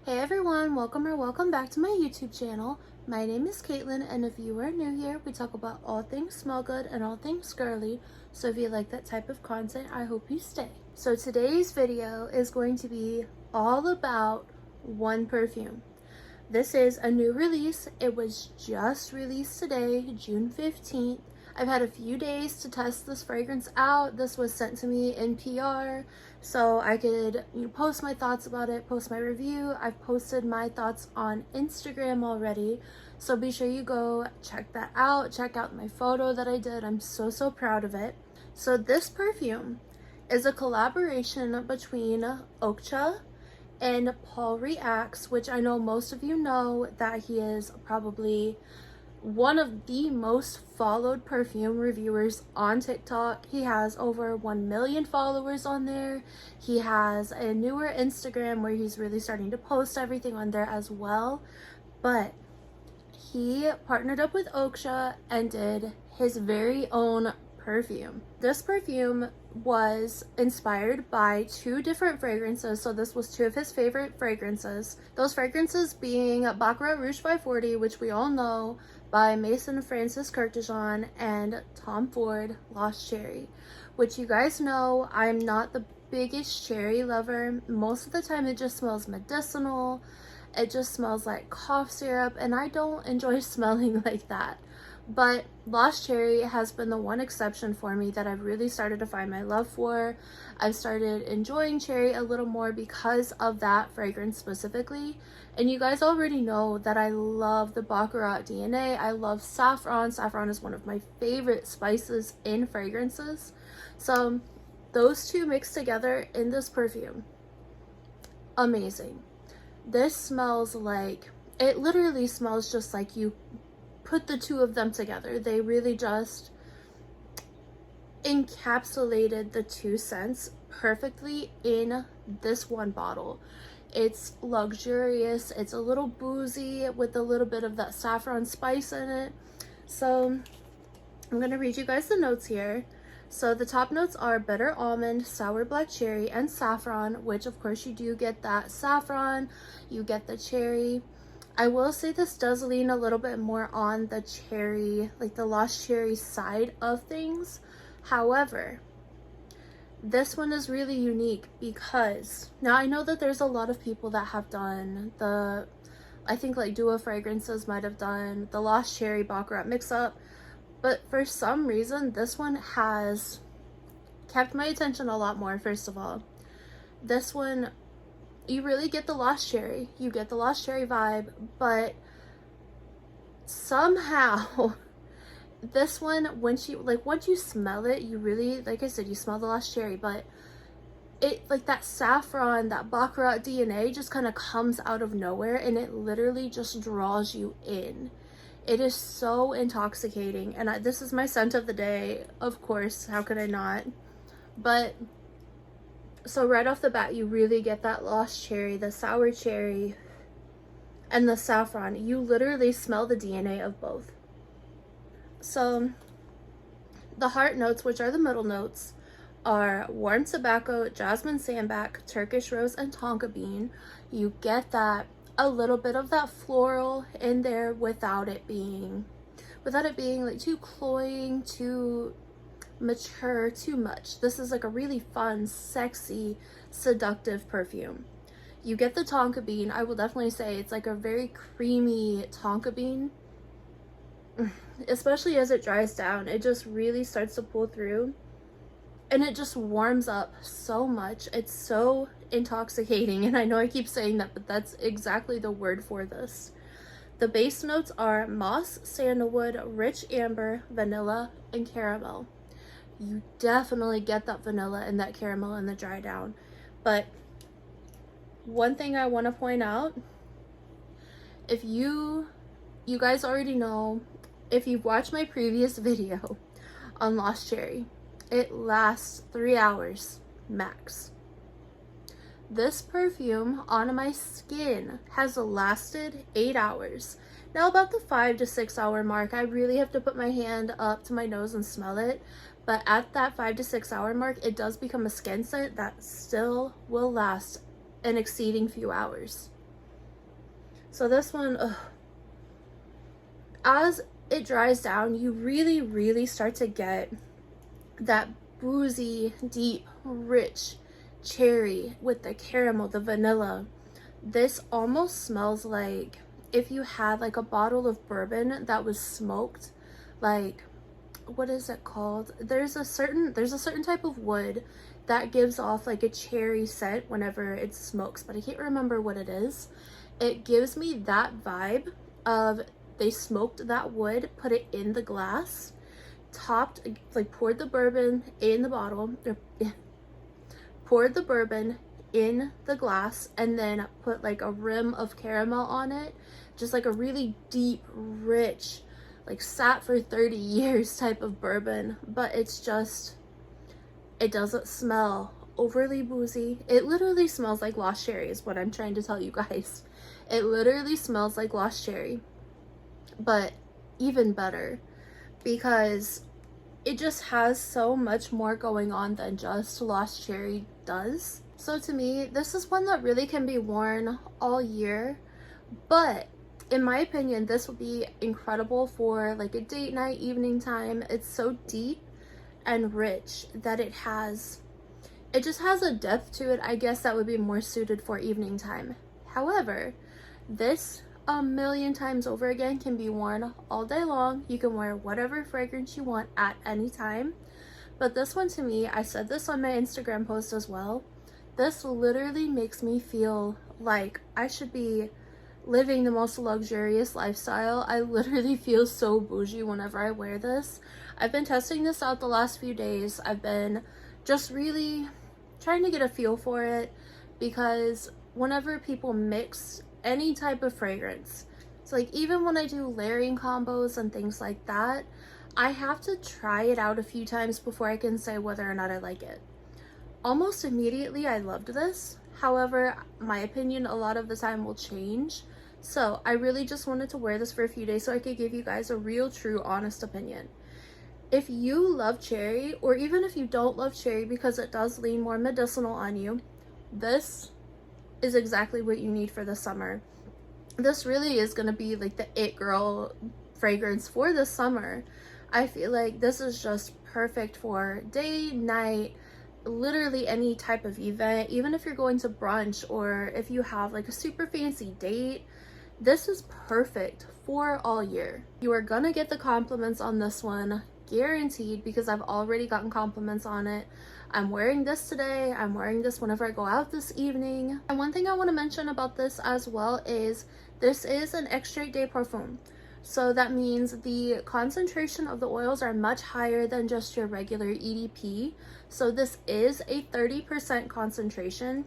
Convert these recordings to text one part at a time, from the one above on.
Hey everyone, welcome back to my YouTube channel. My name is Caitlin, and if you are new here, we talk about all things smell good and all things girly. So if you like that type of content, I hope you stay. So today's video is going to be all about one perfume. This is a new release. It was just released today, June 15th. I've had a few days to test this fragrance out. This was sent to me in PR so I could post my thoughts about it, post my review. I've posted my thoughts on Instagram already, so be sure you go check that out. Check out my photo that I did. I'm so proud of it. So this perfume is a collaboration between Okja and Paul Reacts, which I know most of you know that he is probably one of the most followed perfume reviewers on TikTok. He has over 1 million followers on there. He has a newer Instagram where he's really starting to post everything on there as well. But he partnered up with Okja and did his very own perfume. This perfume was inspired by two different fragrances, so this was two of his favorite fragrances. Those fragrances being BR540, which we all know, by Mason Francis Kurkdjian, and Tom Ford Lost Cherry, which you guys know I'm not the biggest cherry lover. Most of the time it just smells medicinal. It just smells like cough syrup, and I don't enjoy smelling like that. But Lost Cherry has been the one exception for me that I've really started to find my love for. I've started enjoying cherry a little more because of that fragrance specifically. And you guys already know that I love the Baccarat DNA. I love saffron. Saffron is one of my favorite spices in fragrances. So those two mixed together in this perfume, amazing. This smells like, it literally smells just like you put the two of them together. They really just encapsulated the two scents perfectly in this one bottle. It's luxurious, it's a little boozy with a little bit of that saffron spice in it. So I'm gonna read you guys the notes here. So the top notes are bitter almond, sour black cherry, and saffron, which of course you do get that saffron, you get the cherry. I will say this does lean a little bit more on the cherry, like the Lost Cherry side of things. However, this one is really unique because now I know that there's a lot of people that have done the, I think like Duo Fragrances might have done the Lost Cherry Baccarat mix up, but for some reason this one has kept my attention a lot more. First of all, this one, you really get the Lost Cherry, you get the Lost Cherry vibe, but somehow this one, once you smell it, you really, like I said, you smell the Lost Cherry, but it, like that saffron, that Baccarat DNA just kind of comes out of nowhere, and it literally just draws you in. It is so intoxicating, and this is my scent of the day, of course, how could I not? But so right off the bat, you really get that Lost Cherry, the sour cherry, and the saffron. You literally smell the DNA of both. So the heart notes, which are the middle notes, are warm tobacco, jasmine sambac, Turkish rose, and tonka bean. You get that, a little bit of that floral in there without it being like too cloying, too mature, too much. This is like a really fun, sexy, seductive perfume. You get the tonka bean. I will definitely say it's like a very creamy tonka bean. Especially as it dries down, it just really starts to pull through, and it just warms up so much. It's so intoxicating, and I know I keep saying that, but that's exactly the word for this. The base notes are moss, sandalwood, rich amber, vanilla, and caramel. You definitely get that vanilla and that caramel in the dry down. But one thing I want to point out, if you guys already know, if you've watched my previous video on Lost Cherry, it lasts 3 hours max. This perfume on my skin has lasted 8 hours. Now about the 5 to 6 hour mark, I really have to put my hand up to my nose and smell it. But at that 5 to 6 hour mark, it does become a skin scent that still will last an exceeding few hours. So this one, ugh, as it dries down, you really start to get that boozy, deep, rich cherry with the caramel, the vanilla. This almost smells like if you had like a bottle of bourbon that was smoked, like, what is it called? There's a certain type of wood that gives off like a cherry scent whenever it smokes, but I can't remember what it is. It gives me that vibe of they smoked that wood, put it in the glass, topped, like poured the bourbon in the bottle, or, poured the bourbon in the glass, and then put like a rim of caramel on it, just like a really deep, rich, like sat for 30 years type of bourbon. But it's just, it doesn't smell overly boozy. It literally smells like lost cherry is what I'm trying to tell you guys. It literally smells like lost cherry, but even better, because it just has so much more going on than just lost cherry does. So to me, this is one that really can be worn all year, but in my opinion, this would be incredible for like a date night, evening time. It's so deep and rich that it just has a depth to it, I guess, that would be more suited for evening time. However, this a million times over again can be worn all day long. You can wear whatever fragrance you want at any time. But this one, to me, I said this on my Instagram post as well, this literally makes me feel like I should be living the most luxurious lifestyle. I literally feel so bougie whenever I wear this. I've been testing this out the last few days. I've been just really trying to get a feel for it, because whenever people mix any type of fragrance, so like even when I do layering combos and things like that, I have to try it out a few times before I can say whether or not I like it. Almost immediately I loved this. However, my opinion a lot of the time will change. So I really just wanted to wear this for a few days so I could give you guys a real, true, honest opinion. If you love cherry, or even if you don't love cherry because it does lean more medicinal on you, this is exactly what you need for the summer. This really is going to be like the it girl fragrance for the summer. I feel like this is just perfect for day, night, literally any type of event. Even if you're going to brunch, or if you have like a super fancy date, this is perfect for all year. You are gonna get the compliments on this one, guaranteed, because I've already gotten compliments on it. I'm wearing this today, I'm wearing this whenever I go out this evening. And one thing I want to mention about this as well is this is an extrait de parfum. So that means the concentration of the oils are much higher than just your regular EDP. So this is a 30% concentration.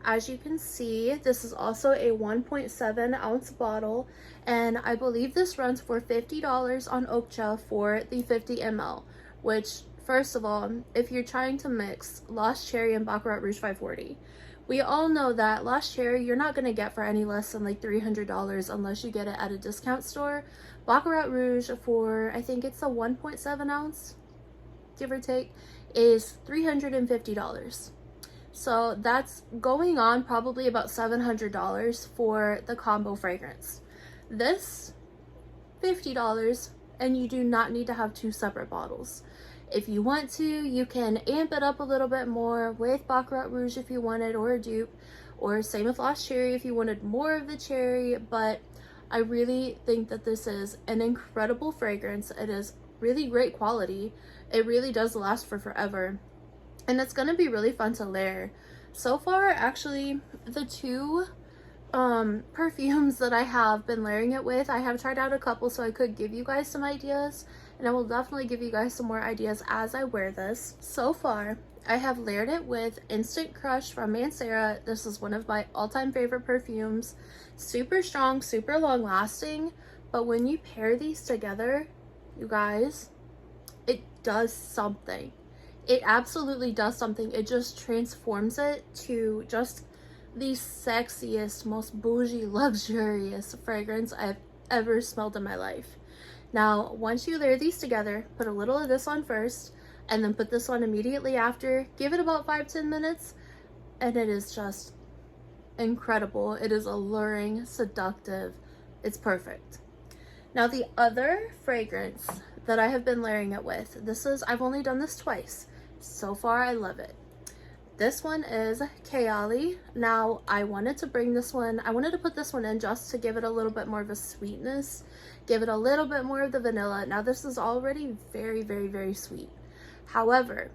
As you can see, this is also a 1.7 ounce bottle, and I believe this runs for $50 on Okja for the 50 ml, which, first of all, if you're trying to mix Lost Cherry and Baccarat Rouge 540, we all know that Lost Cherry you're not going to get for any less than like $300 unless you get it at a discount store. Baccarat Rouge for, I think it's a 1.7 ounce, give or take, is $350. So that's going on probably about $700 for the combo fragrance. This, $50, and you do not need to have two separate bottles. If you want to, you can amp it up a little bit more with Baccarat Rouge if you wanted, or a dupe, or same with Lost Cherry if you wanted more of the cherry. But I really think that this is an incredible fragrance. It is really great quality. It really does last for forever. And it's going to be really fun to layer. So far, actually, the two perfumes that I have been layering it with, I have tried out a couple so I could give you guys some ideas. And I will definitely give you guys some more ideas as I wear this. So far, I have layered it with Instant Crush from Mancera. This is one of my all-time favorite perfumes. Super strong, super long-lasting. But when you pair these together, you guys, it does something. It absolutely does something. It just transforms it to just the sexiest, most bougie, luxurious fragrance I've ever smelled in my life. Now, once you layer these together, put a little of this on first, and then put this on immediately after. Give it about 5-10 minutes, and it is just incredible. It is alluring, seductive. It's perfect. Now the other fragrance that I have been layering it with, I've only done this twice. So far, I love it. This one is Kayali. Now I wanted to put this one in just to give it a little bit more of a sweetness, give it a little bit more of the vanilla. Now this is already very, very, very sweet. However,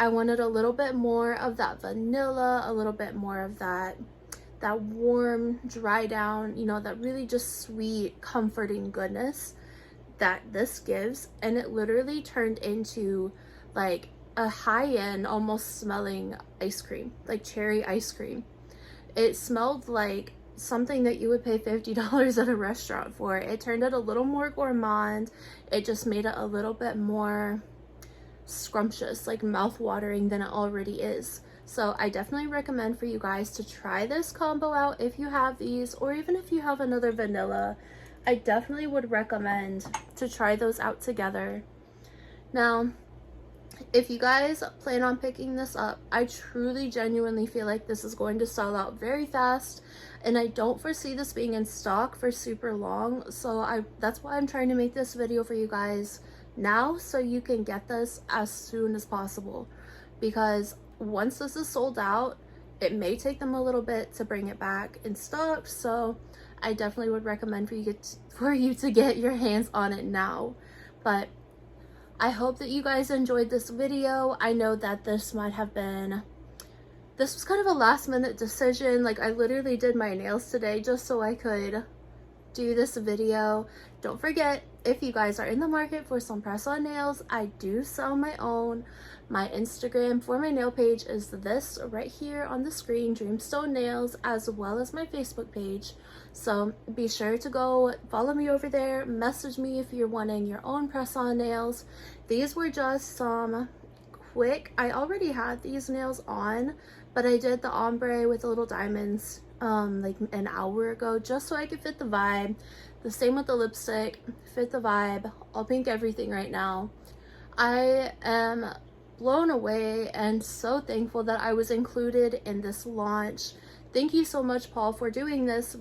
I wanted a little bit more of that vanilla, a little bit more of that warm, dry down, you know, that really just sweet, comforting goodness that this gives. And it literally turned into like a high-end, almost smelling ice cream, like cherry ice cream. It smelled like something that you would pay $50 at a restaurant for. It turned it a little more gourmand. It just made it a little bit more scrumptious, like mouth-watering than it already is. So I definitely recommend for you guys to try this combo out if you have these, or even if you have another vanilla. I definitely would recommend to try those out together. Now, if you guys plan on picking this up, I truly, genuinely feel like this is going to sell out very fast, and I don't foresee this being in stock for super long. So that's why I'm trying to make this video for you guys now, so you can get this as soon as possible, because once this is sold out, it may take them a little bit to bring it back in stock. So I definitely would recommend for you to get your hands on it now. But I hope that you guys enjoyed this video. I know that this was kind of a last minute decision. Like, I literally did my nails today just so I could do this video. Don't forget, if you guys are in the market for some press-on nails, I do sell my own. My Instagram for my nail page is this right here on the screen, Dreamstone Nails, as well as my Facebook page. So be sure to go follow me over there. Message me if you're wanting your own press-on nails. These were just some quick, I already had these nails on, but I did the ombre with the little diamonds like an hour ago, just so I could fit the vibe. The same with the lipstick, fit the vibe, all pink everything right now. I am blown away and so thankful that I was included in this launch. Thank you so much, Paul, for doing this,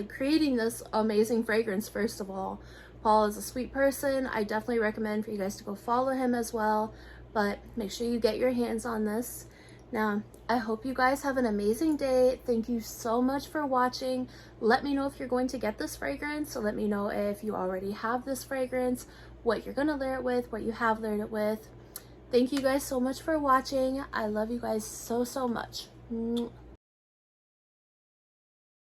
creating this amazing fragrance. First of all, Paul is a sweet person. I definitely recommend for you guys to go follow him as well, but make sure you get your hands on this. Now, I hope you guys have an amazing day. Thank you so much for watching. Let me know if you're going to get this fragrance. So let me know if you already have this fragrance, what you're going to layer it with, what you have layered it with. Thank you guys so much for watching. I love you guys so, so much.